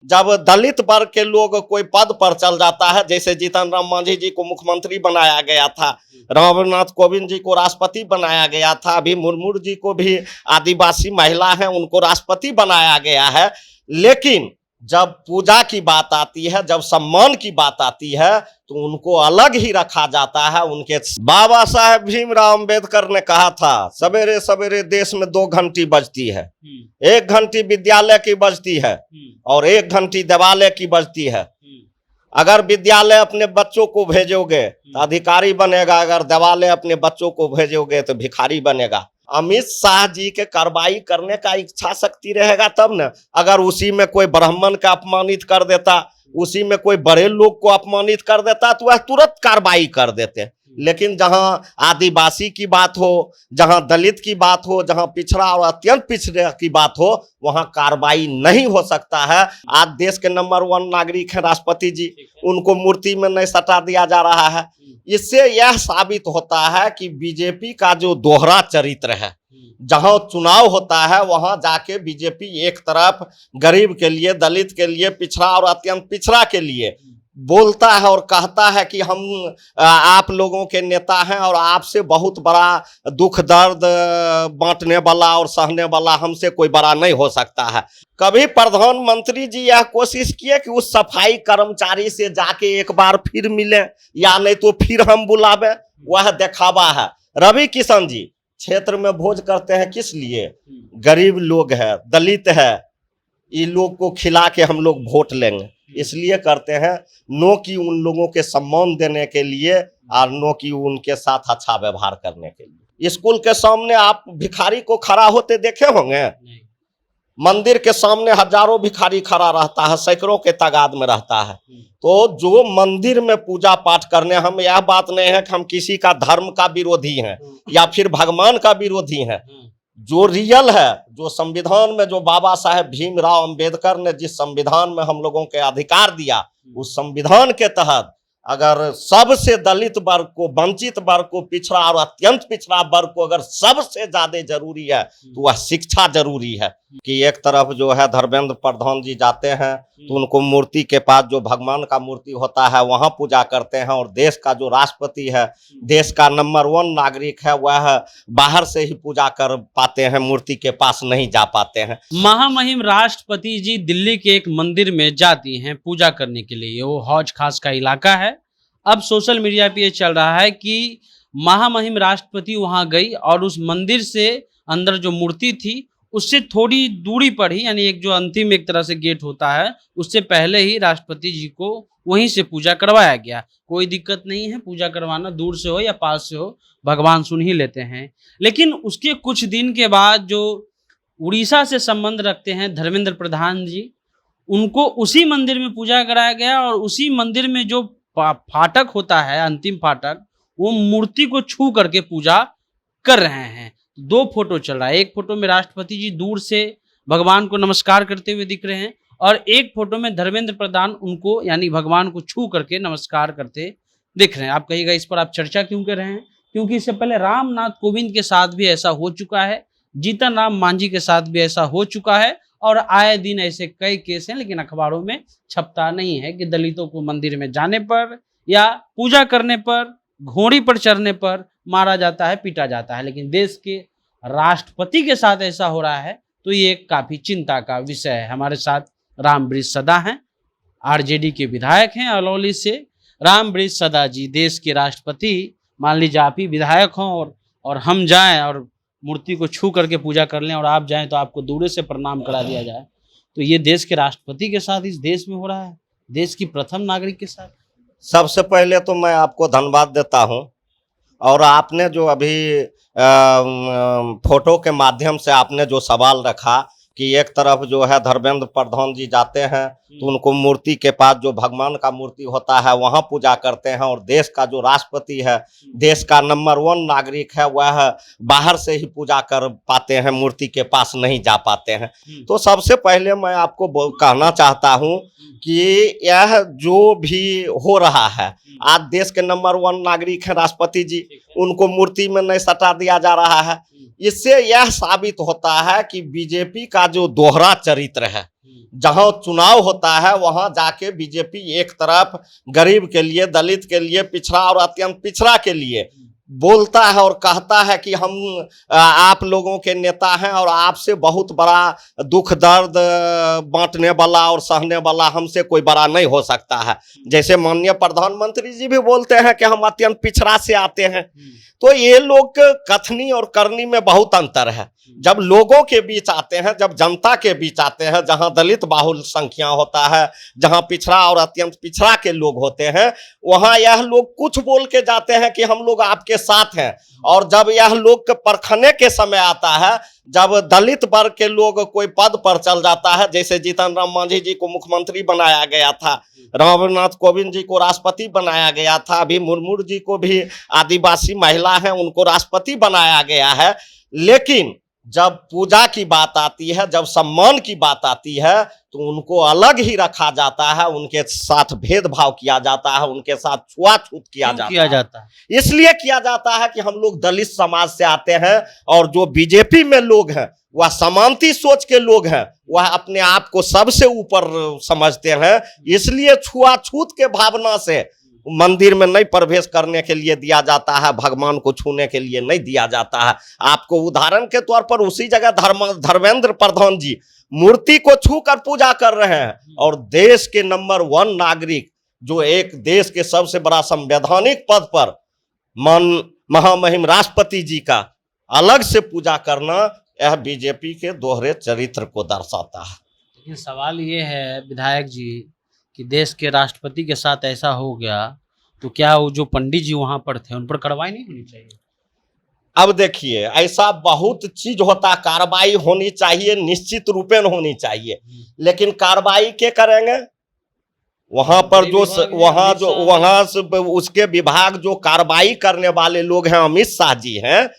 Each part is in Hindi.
जब दलित वर्ग के लोग कोई पद पर चल जाता है, जैसे जीतन राम मांझी जी को मुख्यमंत्री बनाया गया था, रामनाथ कोविंद जी को राष्ट्रपति बनाया गया था, अभी मुर्मू जी को भी आदिवासी महिला है उनको राष्ट्रपति बनाया गया है। लेकिन जब पूजा की बात आती है, जब सम्मान की बात आती है, तो उनको अलग ही रखा जाता है। उनके बाबा साहेब भीमराव अंबेडकर ने कहा था, सवेरे सवेरे देश में 2 घंटी बजती है, 1 घंटी विद्यालय की बजती है और 1 घंटी देवालय की बजती है। अगर विद्यालय अपने बच्चों को भेजोगे तो अधिकारी बनेगा, अगर देवालय अपने बच्चों को भेजोगे तो भिखारी बनेगा। अमित शाह जी के कार्रवाई करने का इच्छा शक्ति रहेगा तब न। अगर उसी में कोई ब्राह्मण का अपमानित कर देता, उसी में कोई बड़े लोग को अपमानित कर देता, तो वह तुरंत कार्रवाई कर देते। लेकिन जहां आदिवासी की बात हो, जहां दलित की बात हो, जहां पिछड़ा और अत्यंत पिछड़े की बात हो, वहां कार्रवाई नहीं हो सकता है। आज देश के नंबर 1 नागरिक हैं राष्ट्रपति जी, उनको मूर्ति में नहीं सटा दिया जा रहा है। इससे यह साबित होता है कि बीजेपी का जो दोहरा चरित्र है, जहां चुनाव होता है वहां जाके बीजेपी एक तरफ गरीब के लिए, दलित के लिए, पिछड़ा और अत्यंत पिछड़ा के लिए बोलता है और कहता है कि हम आप लोगों के नेता हैं और आपसे बहुत बड़ा दुख दर्द बांटने वाला और सहने वाला हमसे कोई बड़ा नहीं हो सकता है। कभी प्रधानमंत्री जी यह कोशिश किए कि उस सफाई कर्मचारी से जाके एक बार फिर मिले, या नहीं तो फिर हम बुलावे? वह दिखावा है। रवि किशन जी क्षेत्र में भोज करते हैं किस लिए? गरीब लोग है, दलित है, इन लोग को खिला के हम लोग वोट लेंगे, इसलिए करते हैं। नो कि उन लोगों के सम्मान देने के लिए और नो कि उनके साथ अच्छा व्यवहार करने के लिए। स्कूल के सामने आप भिखारी को खड़ा होते देखे होंगे? मंदिर के सामने हजारों भिखारी खड़ा रहता है, सैकड़ों के तादाद में रहता है। तो जो मंदिर में पूजा पाठ करने, हम यह बात नहीं है कि हम किसी का धर्म का विरोधी हैं या फिर भगवान का विरोधी हैं। जो रियल है, जो संविधान में जो बाबा साहेब भीमराव अंबेडकर ने जिस संविधान में हम लोगों के अधिकार दिया, उस संविधान के तहत अगर सबसे दलित वर्ग को, वंचित वर्ग को, पिछड़ा और अत्यंत पिछड़ा वर्ग को अगर सबसे ज्यादा जरूरी है तो वह शिक्षा जरूरी है। कि एक तरफ जो है धर्मेंद्र प्रधान जी जाते हैं तो उनको मूर्ति के पास, जो भगवान का मूर्ति होता है, वहां पूजा करते हैं, और देश का जो राष्ट्रपति है, देश का नंबर 1 नागरिक है, वह बाहर से ही पूजा कर पाते हैं, मूर्ति के पास नहीं जा पाते हैं। महामहिम राष्ट्रपति जी दिल्ली के एक मंदिर में जाती हैं पूजा करने के लिए। वो हौज खास का इलाका है। अब सोशल मीडिया पे ये चल रहा है कि महामहिम राष्ट्रपति वहां गई और उस मंदिर से अंदर जो मूर्ति थी उससे थोड़ी दूरी पर ही, यानी एक जो अंतिम एक तरह से गेट होता है, उससे पहले ही राष्ट्रपति जी को वहीं से पूजा करवाया गया। कोई दिक्कत नहीं है पूजा करवाना, दूर से हो या पास से हो, भगवान सुन ही लेते हैं। लेकिन उसके कुछ दिन के बाद जो उड़ीसा से संबंध रखते हैं धर्मेंद्र प्रधान जी, उनको उसी मंदिर में पूजा कराया गया और उसी मंदिर में जो फाटक होता है, अंतिम फाटक, वो मूर्ति को छू करके पूजा कर रहे हैं। 2 फोटो चल रहा है। एक फोटो में राष्ट्रपति जी दूर से भगवान को नमस्कार करते हुए दिख रहे हैं और एक फोटो में धर्मेंद्र प्रधान उनको, यानी भगवान को छू करके नमस्कार करते दिख रहे हैं। आप कहिएगा इस पर आप चर्चा क्यों कर रहे हैं? क्योंकि इससे पहले रामनाथ कोविंद के साथ भी ऐसा हो चुका है, जीतन राम मांझी के साथ भी ऐसा हो चुका है, और आए दिन ऐसे कई केस हैं, लेकिन अखबारों में छपता नहीं है कि दलितों को मंदिर में जाने पर या पूजा करने पर, घोड़ी पर चढ़ने पर मारा जाता है, पीटा जाता है। लेकिन देश के राष्ट्रपति के साथ ऐसा हो रहा है तो ये काफी चिंता का विषय है। हमारे साथ रामवृक्ष सदा हैं, आरजेडी के विधायक हैं अलौली से। रामवृक्ष सदा जी, देश के राष्ट्रपति, मान लीजिए आप ही विधायक हों और हम जाएं और मूर्ति को छू करके पूजा कर लें और आप जाएं तो आपको दूर से प्रणाम करा दिया जाए, तो ये देश के राष्ट्रपति के साथ इस देश में हो रहा है, देश की प्रथम नागरिक के साथ। सबसे पहले तो मैं आपको धन्यवाद देता हूं, और आपने जो अभी फोटो के माध्यम से आपने जो सवाल रखा कि एक तरफ जो है धर्मेंद्र प्रधान जी जाते हैं तो उनको मूर्ति के पास, जो भगवान का मूर्ति होता है, वहां पूजा करते हैं, और देश का जो राष्ट्रपति है, देश का नंबर 1 नागरिक है, वह बाहर से ही पूजा कर पाते हैं, मूर्ति के पास नहीं जा पाते हैं। तो सबसे पहले मैं आपको कहना चाहता हूं कि यह जो भी हो रहा है, आज देश के नंबर 1 नागरिक है राष्ट्रपति जी, उनको मूर्ति में नहीं सटा दिया जा रहा है। इससे यह साबित होता है कि बीजेपी का जो दोहरा चरित्र है, जहां चुनाव होता है वहां जाके बीजेपी एक तरफ गरीब के लिए, दलित के लिए, पिछड़ा और अत्यंत पिछड़ा के लिए बोलता है और कहता है कि हम आप लोगों के नेता हैं और आपसे बहुत बड़ा दुख दर्द बांटने वाला और सहने वाला हमसे कोई बड़ा नहीं हो सकता है। जैसे माननीय प्रधानमंत्री जी भी बोलते हैं कि हम अत्यंत पिछड़ा से आते हैं। तो ये लोग कथनी और करनी में बहुत अंतर है। जब लोगों के बीच आते हैं, जब जनता के बीच आते हैं, जहां दलित बाहुल संख्या होता है, जहां पिछड़ा और अत्यंत पिछड़ा के लोग होते हैं, वहां यह लोग कुछ बोल के जाते हैं कि हम लोग आपके साथ हैं। और जब यह लोग के परखने के समय आता है, जब दलित वर्ग के लोग कोई पद पर चल जाता है, जैसे जीतन राम मांझी जी को मुख्यमंत्री बनाया गया था, रामनाथ कोविंद जी को राष्ट्रपति बनाया गया था, अभी मुर्मू जी को भी आदिवासी महिला है उनको राष्ट्रपति बनाया गया है, लेकिन जब पूजा की बात आती है, जब सम्मान की बात आती है, तो उनको अलग ही रखा जाता है, उनके साथ भेदभाव किया जाता है, उनके साथ छुआछूत किया जाता है। इसलिए किया जाता है कि हम लोग दलित समाज से आते हैं और जो बीजेपी में लोग हैं वह समानती सोच के लोग हैं, वह अपने आप को सबसे ऊपर समझते हैं। इसलिए छुआछूत के भावना से मंदिर में नहीं प्रवेश करने के लिए दिया जाता है, भगवान को छूने के लिए नहीं दिया जाता है। आपको उदाहरण के तौर पर उसी जगह धर्मेंद्र प्रधान जी मूर्ति को छू कर पूजा कर रहे हैं, और देश के नंबर 1 नागरिक, जो एक देश के सबसे बड़ा संवैधानिक पद पर महामहिम राष्ट्रपति जी का अलग से पूजा करना, यह बीजेपी के दोहरे चरित्र को दर्शाता है। लेकिन सवाल ये है विधायक जी कि देश के राष्ट्रपति के साथ ऐसा हो गया, तो क्या वो जो पंडित जी वहां पर थे उन पर कार्रवाई नहीं होनी चाहिए? अब देखिए, ऐसा बहुत चीज होता, कार्रवाई होनी चाहिए, निश्चित रूपेण होनी चाहिए, लेकिन कार्रवाई के करेंगे? वहां पर जो वहां से उसके विभाग जो कार्रवाई करने वाले लोग हैं, अमित शाह जी हैं,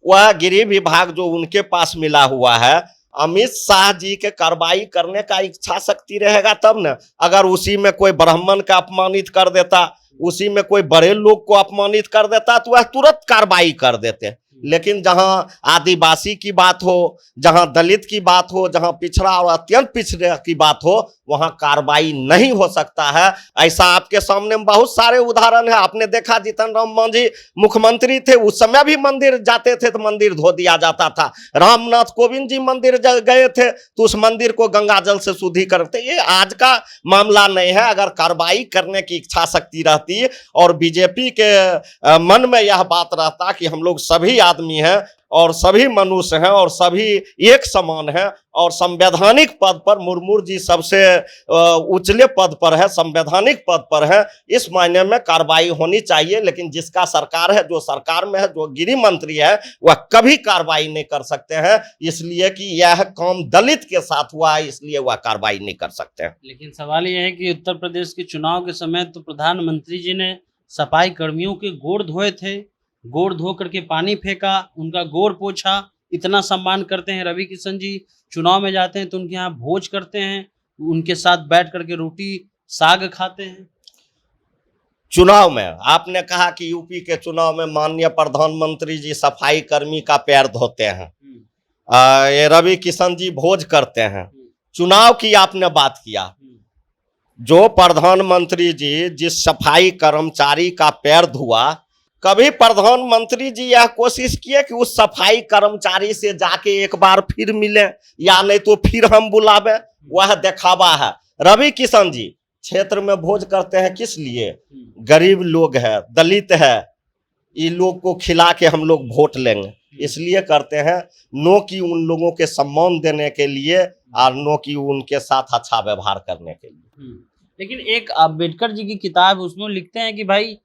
वह गृह विभाग जो उनके पास मिला हुआ है, अमित शाह जी के कार्रवाई करने का इच्छा शक्ति रहेगा तब न। अगर उसी में कोई ब्राह्मण का अपमानित कर देता, उसी में कोई बड़े लोग को अपमानित कर देता, तो वह तुरंत कार्रवाई कर देते। लेकिन जहां आदिवासी की बात हो, जहां दलित की बात हो, जहां पिछड़ा और अत्यंत पिछड़े की बात हो, वहां कार्रवाई नहीं हो सकता है। ऐसा आपके सामने बहुत सारे उदाहरण है। आपने देखा जीतन राम मांझी मुख्यमंत्री थे, उस समय भी मंदिर जाते थे तो मंदिर धो दिया जाता था। रामनाथ कोविंद जी मंदिर गए थे तो उस मंदिर को गंगा जल से शुद्धि करते। ये आज का मामला नहीं है। अगर कार्रवाई करने की इच्छा शक्ति रहती और बीजेपी के मन में यह बात रहता कि हम लोग सभी आदमी हैं और सभी मनुष्य हैं और सभी एक समान हैं, और संवैधानिक पद पर मुर्मू जी सबसे उचले पद पर है, संवैधानिक पद पर है, इस मायने में कार्रवाई होनी चाहिए। लेकिन जिसका सरकार है, जो सरकार में है, जो गृह मंत्री है, वह कभी कार्रवाई नहीं कर सकते हैं, इसलिए कि यह काम दलित के साथ हुआ है, इसलिए वह कार्रवाई नहीं कर सकते हैं। लेकिन सवाल यह है कि उत्तर प्रदेश के चुनाव के समय तो प्रधानमंत्री जी ने सफाई कर्मियों के गोड़ धोए थे, गोड़ धो करके पानी फेंका, उनका गोड़ पोछा, इतना सम्मान करते हैं। रवि किशन जी चुनाव में जाते हैं तो उनके यहाँ भोज करते हैं, उनके साथ बैठ करके रोटी साग खाते हैं। चुनाव में आपने कहा कि यूपी के चुनाव में माननीय प्रधानमंत्री जी सफाई कर्मी का पैर धोते हैं, ये रवि किशन जी भोज करते हैं। चुनाव की आपने बात किया, जो प्रधानमंत्री जी जिस सफाई कर्मचारी का पैर धुआ, कभी प्रधानमंत्री जी यह कोशिश किए कि उस सफाई कर्मचारी से जाके एक बार फिर मिले, या नहीं तो फिर हम बुलावे? वह दिखावा है। रवि किशन जी क्षेत्र में भोज करते हैं किस लिए? गरीब लोग है, दलित है, इन लोग को खिला के हम लोग वोट लेंगे, इसलिए करते हैं। नो कि उन लोगों के सम्मान देने के लिए और नो कि उनके साथ अच्छा व्यवहार करने के लिए। लेकिन एक अम्बेडकर जी की किताब, उसमें लिखते हैं कि भाई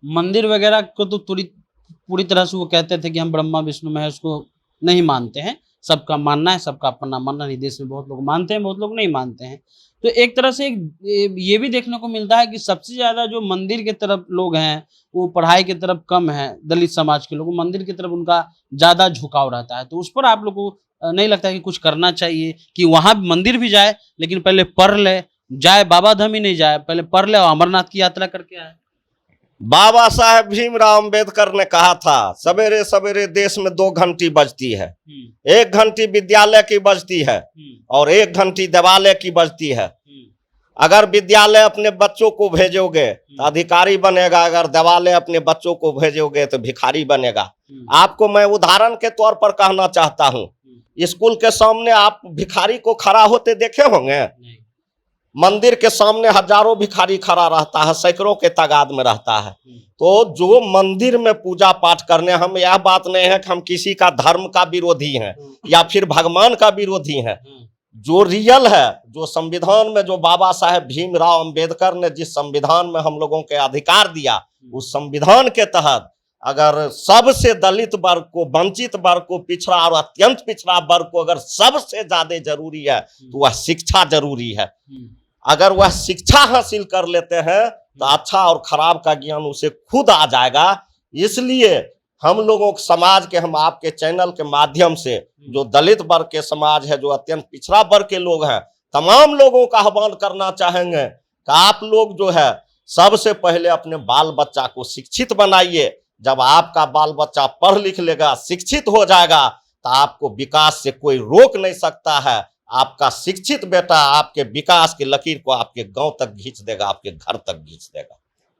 मंदिर वगैरह को तो पूरी तरह से वो कहते थे कि हम ब्रह्मा विष्णु महेश को नहीं मानते हैं, सबका मानना है, सबका अपना मानना नहीं। देश में बहुत लोग मानते हैं, बहुत लोग नहीं मानते हैं। तो एक तरह से ये भी देखने को मिलता है कि सबसे ज्यादा जो मंदिर की तरफ लोग हैं वो पढ़ाई की तरफ कम है। दलित समाज के लोग मंदिर की तरफ उनका ज्यादा झुकाव रहता है। तो उस पर आप लोग को नहीं लगता कि कुछ करना चाहिए कि वहां मंदिर भी जाए, लेकिन पहले पढ़ ले, जाए बाबा धाम ही नहीं जाए, पहले पढ़ ले और अमरनाथ की यात्रा करके आए? बाबा साहेब भीमराव अंबेडकर ने कहा था सवेरे सवेरे देश में 2 घंटी बजती है, 1 घंटी विद्यालय की बजती है और 1 घंटी देवालय की बजती है। अगर विद्यालय अपने बच्चों को भेजोगे तो अधिकारी बनेगा, अगर देवालय अपने बच्चों को भेजोगे तो भिखारी बनेगा। आपको मैं उदाहरण के तौर पर कहना चाहता हूँ, स्कूल के सामने आप भिखारी को खड़ा होते देखे होंगे? मंदिर के सामने हजारों भिखारी खड़ा रहता है, सैकड़ों के तादाद में रहता है। तो जो मंदिर में पूजा पाठ करने, हम यह बात नहीं है कि हम किसी का धर्म का विरोधी हैं या फिर भगवान का विरोधी हैं। जो रियल है, जो संविधान में जो बाबा साहेब भीमराव अंबेडकर ने जिस संविधान में हम लोगों के अधिकार दिया, उस संविधान के तहत अगर सबसे दलित वर्ग को, वंचित वर्ग को, पिछड़ा और अत्यंत पिछड़ा वर्ग को अगर सबसे ज्यादा जरूरी है तो वह शिक्षा जरूरी है। अगर वह शिक्षा हासिल कर लेते हैं तो अच्छा और खराब का ज्ञान उसे खुद आ जाएगा। इसलिए हम लोगों के समाज के, हम आपके चैनल के माध्यम से जो दलित वर्ग के समाज है, जो अत्यंत पिछड़ा वर्ग के लोग हैं, तमाम लोगों का आह्वान करना चाहेंगे कि आप लोग जो है सबसे पहले अपने बाल बच्चा को शिक्षित बनाइए। जब आपका बाल बच्चा पढ़ लिख लेगा, शिक्षित हो जाएगा, तो आपको विकास से कोई रोक नहीं सकता है। आपका शिक्षित बेटा आपके विकास की लकीर को आपके गांव तक खींच देगा, आपके घर तक खींच देगा।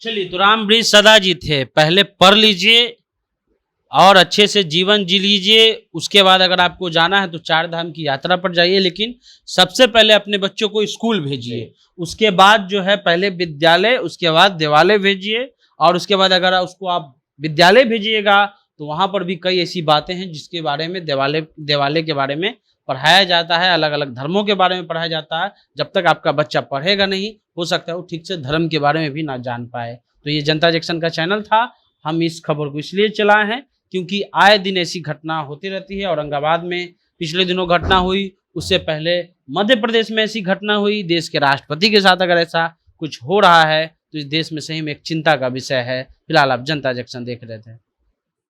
चलिए, तो रामवृक्ष सदा जी थे, पहले पढ़ लीजिए और अच्छे से जीवन जी लीजिए। उसके बाद अगर आपको जाना है तो 4 धाम की यात्रा पर जाइए, लेकिन सबसे पहले अपने बच्चों को स्कूल भेजिए। उसके बाद जो है पहले विद्यालय, उसके बाद देवालय भेजिए, और उसके बाद अगर उसको आप विद्यालय भेजिएगा तो वहाँ पर भी कई ऐसी बातें हैं जिसके बारे में देवालय के बारे में पढ़ाया जाता है, अलग अलग धर्मों के बारे में पढ़ाया जाता है। जब तक आपका बच्चा पढ़ेगा नहीं, हो सकता है वो ठीक से धर्म के बारे में भी ना जान पाए। तो ये जनता जंक्शन का चैनल था। हम इस खबर को इसलिए चलाए हैं क्योंकि आए दिन ऐसी घटना होती रहती है। औरंगाबाद में पिछले दिनों घटना हुई, उससे पहले मध्य प्रदेश में ऐसी घटना हुई। देश के राष्ट्रपति के साथ अगर ऐसा कुछ हो रहा है तो इस देश में सही में एक चिंता का विषय है। फिलहाल आप जनता जंक्शन देख रहे थे।